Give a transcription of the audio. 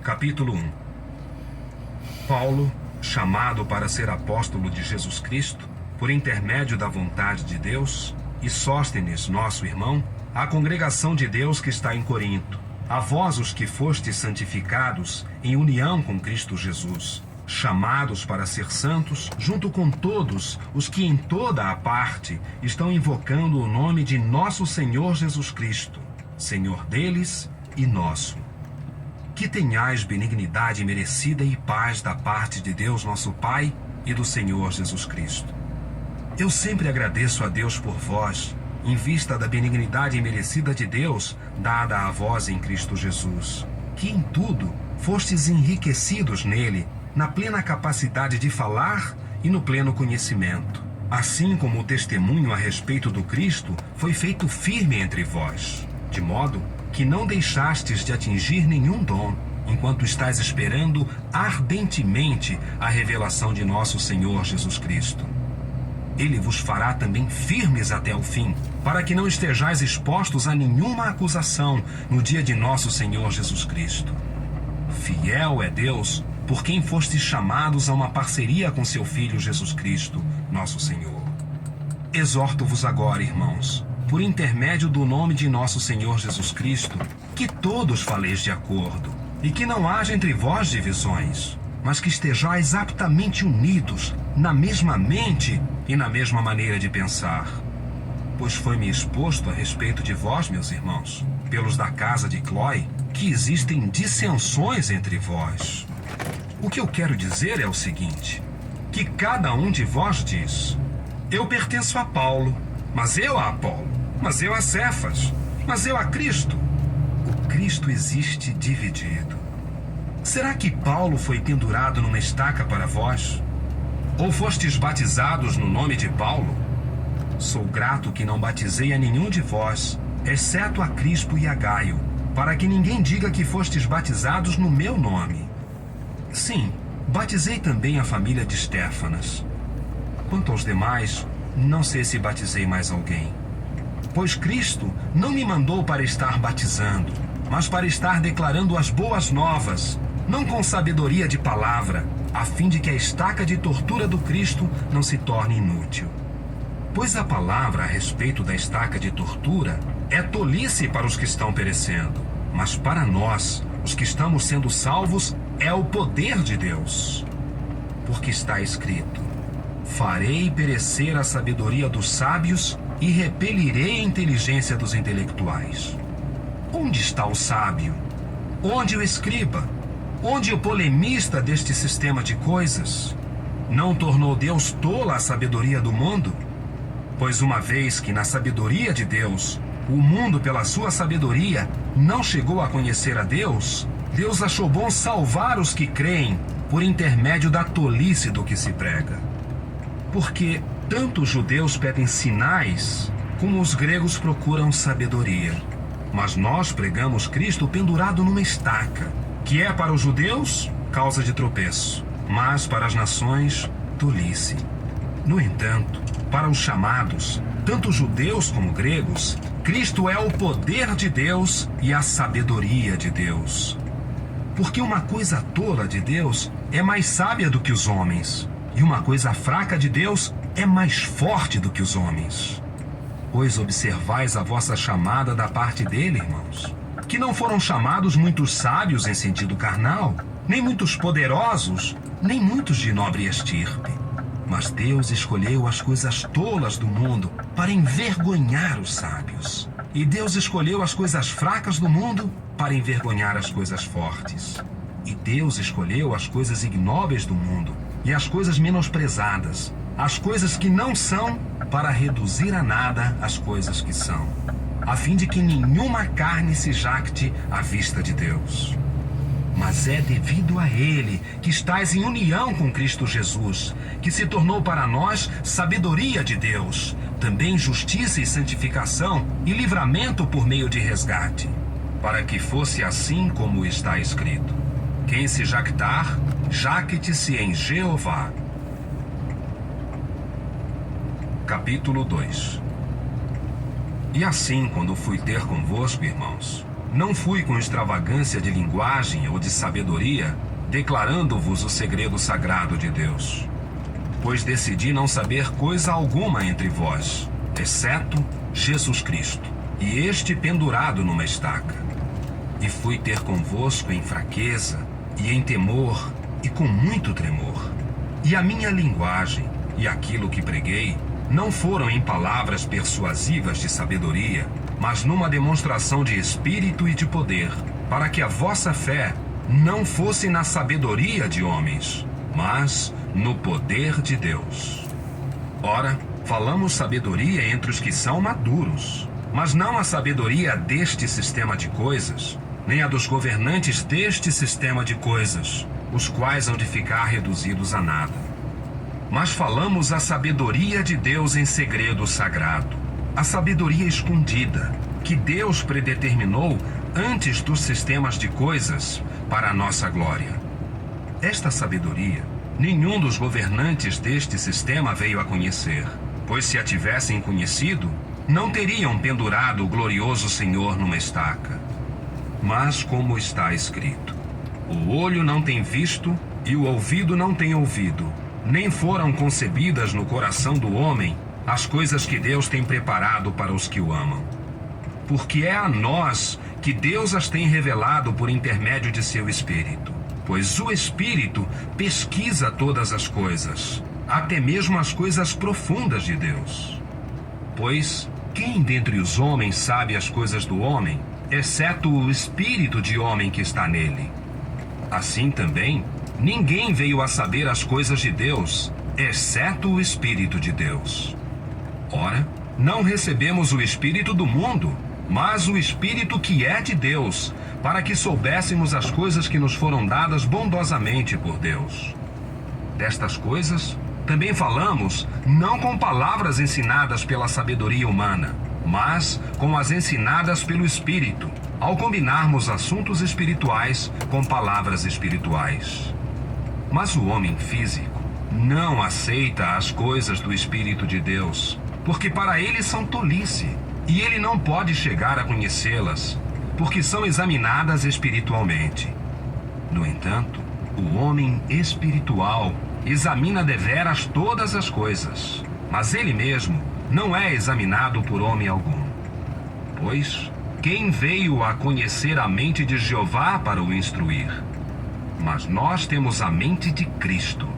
Capítulo 1. Paulo, chamado para ser apóstolo de Jesus Cristo, por intermédio da vontade de Deus, e Sóstenes, nosso irmão, à congregação de Deus que está em Corinto, a vós os que fostes santificados em união com Cristo Jesus, chamados para ser santos, junto com todos os que em toda a parte estão invocando o nome de nosso Senhor Jesus Cristo, Senhor deles e nosso. Que tenhais benignidade merecida e paz da parte de Deus nosso Pai e do Senhor Jesus Cristo. Eu sempre agradeço a Deus por vós, em vista da benignidade merecida de Deus, dada a vós em Cristo Jesus, que em tudo fostes enriquecidos nele, na plena capacidade de falar e no pleno conhecimento, assim como o testemunho a respeito do Cristo foi feito firme entre vós, de modo que não deixastes de atingir nenhum dom, enquanto estáis esperando ardentemente a revelação de nosso Senhor Jesus Cristo. Ele vos fará também firmes até o fim, para que não estejais expostos a nenhuma acusação no dia de nosso Senhor Jesus Cristo. Fiel é Deus, por quem fostes chamados a uma parceria com seu Filho Jesus Cristo, nosso Senhor. Exorto-vos agora, irmãos, por intermédio do nome de nosso Senhor Jesus Cristo, que todos faleis de acordo, e que não haja entre vós divisões, mas que estejais aptamente unidos na mesma mente e na mesma maneira de pensar. Pois foi-me exposto a respeito de vós, meus irmãos, pelos da casa de Cloé, que existem dissensões entre vós. O que eu quero dizer é o seguinte, que cada um de vós diz: eu pertenço a Paulo, mas eu a Apolo, mas eu a Cefas, mas eu a Cristo. O Cristo existe dividido. Será que Paulo foi pendurado numa estaca para vós? Ou fostes batizados no nome de Paulo? Sou grato que não batizei a nenhum de vós, exceto a Crispo e a Gaio, para que ninguém diga que fostes batizados no meu nome. Sim, batizei também a família de Estéfanas. Quanto aos demais, não sei se batizei mais alguém. Pois Cristo não me mandou para estar batizando, mas para estar declarando as boas novas, não com sabedoria de palavra, a fim de que a estaca de tortura do Cristo não se torne inútil. Pois a palavra a respeito da estaca de tortura é tolice para os que estão perecendo, mas para nós, os que estamos sendo salvos, é o poder de Deus. Porque está escrito: farei perecer a sabedoria dos sábios e repelirei a inteligência dos intelectuais. Onde está o sábio? Onde o escriba? Onde o polemista deste sistema de coisas? Não tornou Deus tola a sabedoria do mundo? Pois uma vez que na sabedoria de Deus, o mundo pela sua sabedoria não chegou a conhecer a Deus, Deus achou bom salvar os que creem por intermédio da tolice do que se prega. Porque tanto os judeus pedem sinais, como os gregos procuram sabedoria. Mas nós pregamos Cristo pendurado numa estaca, que é para os judeus causa de tropeço, mas para as nações tolice. No entanto, para os chamados, tanto judeus como gregos, Cristo é o poder de Deus e a sabedoria de Deus. Porque uma coisa tola de Deus é mais sábia do que os homens, e uma coisa fraca de Deus é mais forte do que os homens. Pois observais a vossa chamada da parte dele, irmãos, que não foram chamados muitos sábios em sentido carnal, nem muitos poderosos, nem muitos de nobre estirpe. Mas Deus escolheu as coisas tolas do mundo para envergonhar os sábios. E Deus escolheu as coisas fracas do mundo para envergonhar as coisas fortes. E Deus escolheu as coisas ignóbeis do mundo e as coisas menosprezadas, as coisas que não são, para reduzir a nada as coisas que são, a fim de que nenhuma carne se jacte à vista de Deus. Mas é devido a Ele que estais em união com Cristo Jesus, que se tornou para nós sabedoria de Deus, também justiça e santificação e livramento por meio de resgate, para que fosse assim como está escrito: quem se jactar, jacte-se em Jeová. Capítulo 2. E assim, quando fui ter convosco, irmãos, não fui com extravagância de linguagem ou de sabedoria, declarando-vos o segredo sagrado de Deus. Pois decidi não saber coisa alguma entre vós, exceto Jesus Cristo, e este pendurado numa estaca. E fui ter convosco em fraqueza, e em temor, e com muito tremor. E a minha linguagem, e aquilo que preguei, não foram em palavras persuasivas de sabedoria, mas numa demonstração de espírito e de poder, para que a vossa fé não fosse na sabedoria de homens, mas no poder de Deus. Ora, falamos sabedoria entre os que são maduros, mas não a sabedoria deste sistema de coisas, nem a dos governantes deste sistema de coisas, os quais hão de ficar reduzidos a nada. Mas falamos a sabedoria de Deus em segredo sagrado, a sabedoria escondida, que Deus predeterminou antes dos sistemas de coisas para a nossa glória. Esta sabedoria, nenhum dos governantes deste sistema veio a conhecer, pois se a tivessem conhecido, não teriam pendurado o glorioso Senhor numa estaca. Mas como está escrito, o olho não tem visto e o ouvido não tem ouvido, nem foram concebidas no coração do homem as coisas que Deus tem preparado para os que o amam. Porque é a nós que Deus as tem revelado por intermédio de seu Espírito, pois o Espírito pesquisa todas as coisas, até mesmo as coisas profundas de Deus. Pois quem dentre os homens sabe as coisas do homem, exceto o espírito de homem que está nele? Assim também, ninguém veio a saber as coisas de Deus, exceto o Espírito de Deus. Ora, não recebemos o Espírito do mundo, mas o Espírito que é de Deus, para que soubéssemos as coisas que nos foram dadas bondosamente por Deus. Destas coisas também falamos, não com palavras ensinadas pela sabedoria humana, mas com as ensinadas pelo Espírito, ao combinarmos assuntos espirituais com palavras espirituais. Mas o homem físico não aceita as coisas do Espírito de Deus, porque para ele são tolice, e ele não pode chegar a conhecê-las, porque são examinadas espiritualmente. No entanto, o homem espiritual examina deveras todas as coisas, mas ele mesmo não é examinado por homem algum. Pois quem veio a conhecer a mente de Jeová para o instruir? Mas nós temos a mente de Cristo.